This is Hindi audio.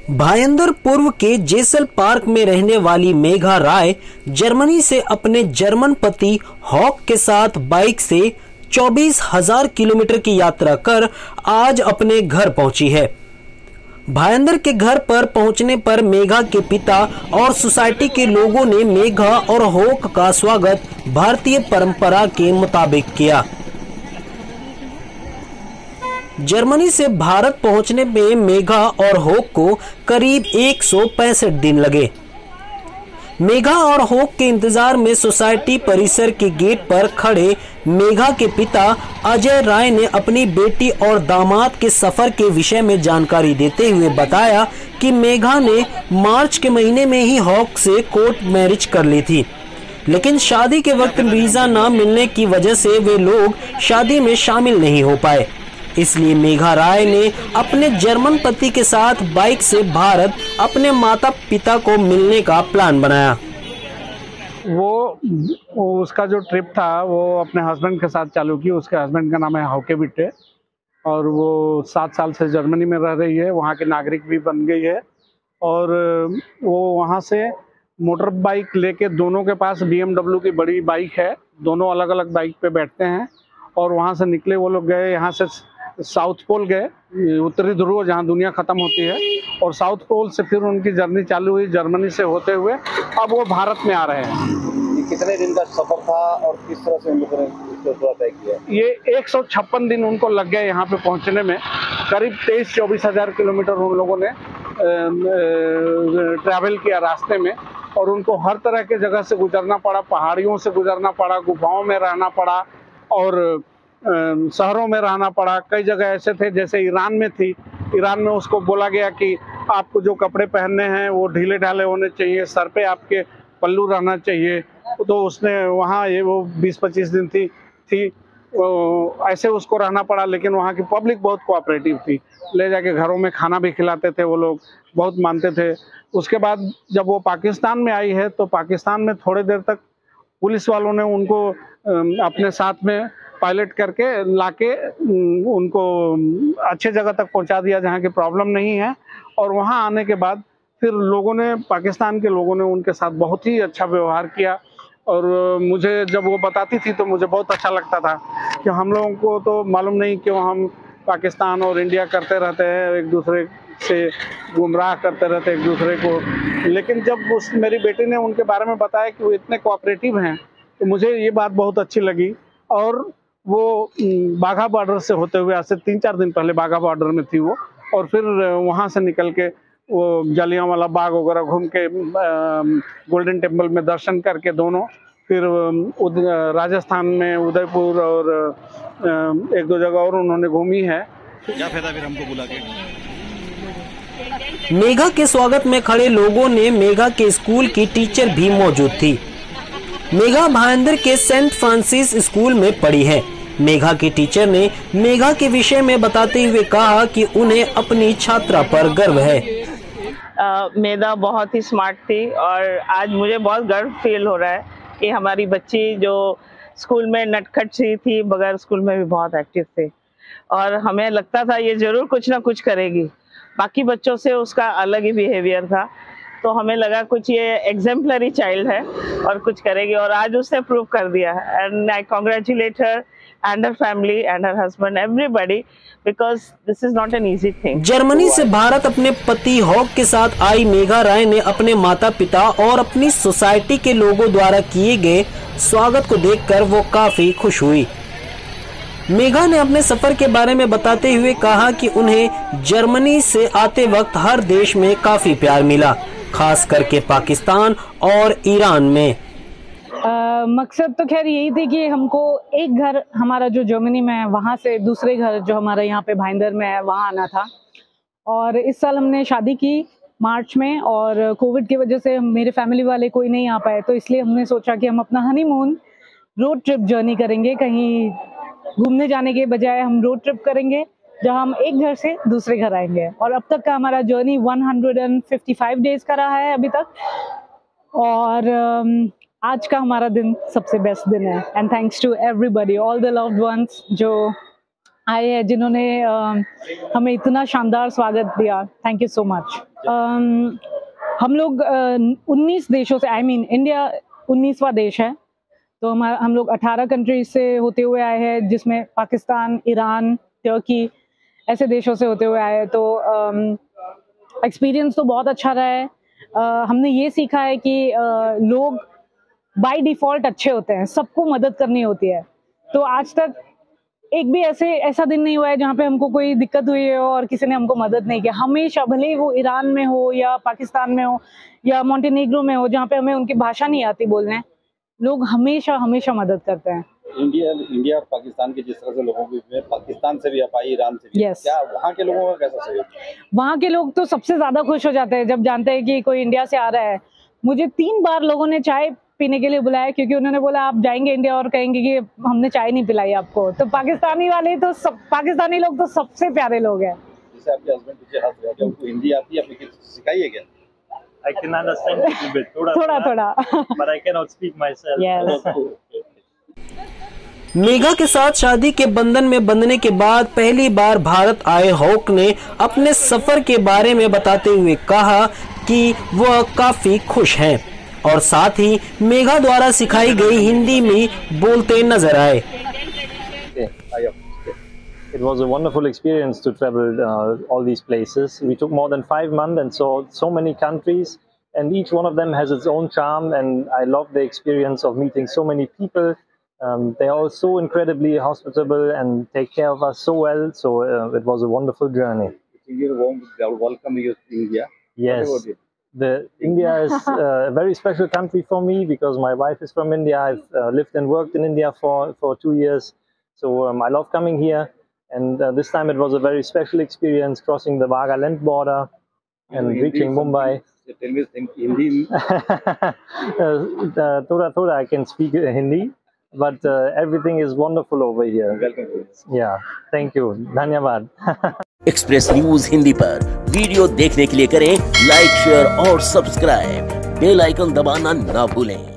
भायंदर पूर्व के जेसल पार्क में रहने वाली मेघा राय जर्मनी से अपने जर्मन पति हॉक के साथ बाइक से 24,000 किलोमीटर की यात्रा कर आज अपने घर पहुंची है। भायंदर के घर पर पहुंचने पर मेघा के पिता और सोसाइटी के लोगों ने मेघा और हॉक का स्वागत भारतीय परंपरा के मुताबिक किया। जर्मनी से भारत पहुंचने में मेघा और हॉक को करीब 165 दिन लगे। मेघा और हॉक के इंतजार में सोसाइटी परिसर के गेट पर खड़े मेघा के पिता अजय राय ने अपनी बेटी और दामाद के सफर के विषय में जानकारी देते हुए बताया कि मेघा ने मार्च के महीने में ही हॉक से कोर्ट मैरिज कर ली थी, लेकिन शादी के वक्त वीजा न मिलने की वजह से वे लोग शादी में शामिल नहीं हो पाए। इसलिए मेघा राय ने अपने जर्मन पति के साथ बाइक से भारत अपने माता पिता को मिलने का प्लान बनाया। वो उसका जो ट्रिप था वो अपने हस्बैंड के साथ चालू की। उसके हस्बैंड का नाम है हॉके बिट्टे और वो 7 साल से जर्मनी में रह रही है, वहाँ की नागरिक भी बन गई है। और वो वहाँ से मोटर बाइक लेके, दोनों के पास BMW की बड़ी बाइक है, दोनों अलग अलग बाइक पे बैठते हैं और वहाँ से निकले। वो लोग गए यहाँ से साउथ पोल गए, उत्तरी ध्रुव जहाँ दुनिया ख़त्म होती है, और साउथ पोल से फिर उनकी जर्नी चालू हुई जर्मनी से होते हुए। अब वो भारत में आ रहे हैं। कितने दिन का सफर था और किस तरह से उन लोगों ने इसको तय किया? ये 156 दिन उनको लग गए यहाँ पे पहुँचने में। करीब 23-24 हज़ार किलोमीटर उन लोगों ने ट्रैवल किया रास्ते में, और उनको हर तरह के जगह से गुजरना पड़ा, पहाड़ियों से गुजरना पड़ा, गुफाओं में रहना पड़ा और शहरों में रहना पड़ा। कई जगह ऐसे थे, जैसे ईरान में थी, ईरान में उसको बोला गया कि आपको जो कपड़े पहनने हैं वो ढीले ढाले होने चाहिए, सर पे आपके पल्लू रहना चाहिए। तो उसने वहाँ ये वो 20-25 दिन थी ऐसे उसको रहना पड़ा। लेकिन वहाँ की पब्लिक बहुत कोऑपरेटिव थी, ले जाके घरों में खाना भी खिलाते थे, वो लोग बहुत मानते थे। उसके बाद जब वो पाकिस्तान में आई है तो पाकिस्तान में थोड़ी देर तक पुलिस वालों ने उनको अपने साथ में पायलट करके लाके उनको अच्छे जगह तक पहुंचा दिया जहां की प्रॉब्लम नहीं है। और वहां आने के बाद फिर लोगों ने, पाकिस्तान के लोगों ने उनके साथ बहुत ही अच्छा व्यवहार किया। और मुझे जब वो बताती थी तो मुझे बहुत अच्छा लगता था कि हम लोगों को तो मालूम नहीं क्यों हम पाकिस्तान और इंडिया करते रहते हैं, एक दूसरे से गुमराह करते रहते एक दूसरे को। लेकिन जब मेरी बेटी ने उनके बारे में बताया कि वो इतने कोऑपरेटिव हैं तो मुझे ये बात बहुत अच्छी लगी। और वो बाघा बॉर्डर से होते हुए, आज से 3-4 दिन पहले बाघा बॉर्डर में थी वो, और फिर वहाँ से निकल के वो जलियांवाला बाग वगैरह घूम के गोल्डन टेम्पल में दर्शन करके दोनों फिर राजस्थान में उदयपुर और 1-2 जगह और उन्होंने घूमी है। क्या फायदा फिर हमको बुला के? मेघा के स्वागत में खड़े लोगों ने मेघा के स्कूल की टीचर भी मौजूद थी। मेघा भायंदर के सेंट फ्रांसिस स्कूल में पढ़ी है। मेघा की टीचर ने मेघा के विषय में बताते हुए कहा कि उन्हें अपनी छात्रा पर गर्व है। मेघा बहुत ही स्मार्ट थी और आज मुझे बहुत गर्व फील हो रहा है कि हमारी बच्ची जो स्कूल में नटखट सी थी, बगैर स्कूल में भी बहुत एक्टिव थी, और हमें लगता था ये जरूर कुछ ना कुछ करेगी। बाकी बच्चों से उसका अलग ही बिहेवियर था, तो हमें लगा कुछ ये एग्जाम्पलरी चाइल्ड है और कुछ करेगी, और आज उसने प्रूव कर दिया। And I congratulate her and her family and her husband, everybody, because this is not an easy thing. Germany से भारत अपने पति हॉक के साथ आई मेघा राय ने अपने माता पिता और अपनी सोसाइटी के लोगों द्वारा किए गए स्वागत को देखकर वो काफी खुश हुई। मेघा ने अपने सफर के बारे में बताते हुए कहा कि उन्हें जर्मनी से आते वक्त हर देश में काफी प्यार मिला, खास करके पाकिस्तान और ईरान में। मकसद तो खैर यही थी कि हमको एक घर हमारा जो जर्मनी में है वहाँ से दूसरे घर जो हमारा यहाँ पे भाईंदर में है वहाँ आना था। और इस साल हमने शादी की मार्च में, और कोविड की वजह से मेरे फैमिली वाले कोई नहीं आ पाए, तो इसलिए हमने सोचा कि हम अपना हनीमून रोड ट्रिप जर्नी करेंगे। कहीं घूमने जाने के बजाय हम रोड ट्रिप करेंगे जहां हम एक घर से दूसरे घर आएंगे। और अब तक का हमारा जर्नी 155 डेज का रहा है अभी तक, और आज का हमारा दिन सबसे बेस्ट दिन है। And thanks to everybody, all the loved ones जो आए हैं जिन्होंने हमें इतना शानदार स्वागत दिया। Thank you so much. हम लोग 19 देशों से, इंडिया 19वां देश है, तो हम लोग 18 कंट्रीज से होते हुए आए हैं, जिसमें पाकिस्तान, ईरान, तुर्की ऐसे देशों से होते हुए आए हैं। तो एक्सपीरियंस तो बहुत अच्छा रहा है। हमने ये सीखा है कि लोग बाय डिफॉल्ट अच्छे होते हैं, सबको मदद करनी होती है। तो आज तक एक भी ऐसा दिन नहीं हुआ है जहाँ पे हमको कोई दिक्कत हुई हो और किसी ने हमको मदद नहीं किया। हमेशा, भले ही वो ईरान में हो या पाकिस्तान में हो या मोंटेनेग्रो में हो, जहाँ पे हमें उनकी भाषा नहीं आती बोलने, लोग हमेशा मदद करते हैं। इंडिया और पाकिस्तान के जिस तरह से लोगों के, पाकिस्तान से भी आप आई, ईरान से भी, क्या वहाँ के लोगों का कैसा सहयोग? वहाँ के लोग तो सबसे ज्यादा खुश हो जाते हैं जब जानते हैं कि कोई इंडिया से आ रहा है। मुझे 3 बार लोगों ने चाय पीने के लिए बुलाया, क्योंकि उन्होंने बोला आप जाएंगे इंडिया और कहेंगे कि हमने चाय नहीं पिलाई आपको। तो पाकिस्तानी लोग तो सबसे प्यारे लोग हैं। जैसे आपके हस्बैंड पीछे हंस रहे हैं, क्या उनको हिंदी आती है? आपने किसी सिखाई है क्या? I can understand a little bit, थोड़ा, but I cannot speak myself. Yes. Megha के साथ शादी के बंधन में बंधने के बाद पहली बार भारत आए होक ने अपने सफर के बारे में बताते हुए कहा कि वह काफी खुश हैं और साथ ही मेघा द्वारा सिखाई गई हिंदी में बोलते नजर आए। It was a wonderful experience to travel all these places. We took more than 5 months and saw so many countries, and each one of them has its own charm, and I loved the experience of meeting so many people. They are all so incredibly hospitable and take care of us so well, so it was a wonderful journey. Welcome you to India. Yes, India is a very special country for me because my wife is from India. I've lived and worked in India for 2 years, so I love coming here. And this time it was a very special experience, crossing the Nagaland border and reaching Mumbai. Tell me Hindi. Thoda I can speak Hindi, but everything is wonderful over here. Welcome. Yeah, thank you. Dhanyavad. Express news Hindi पर वीडियो देखने के लिए करें लाइक, शेयर और सब्सक्राइब। बेल आइकन दबाना ना भूलें।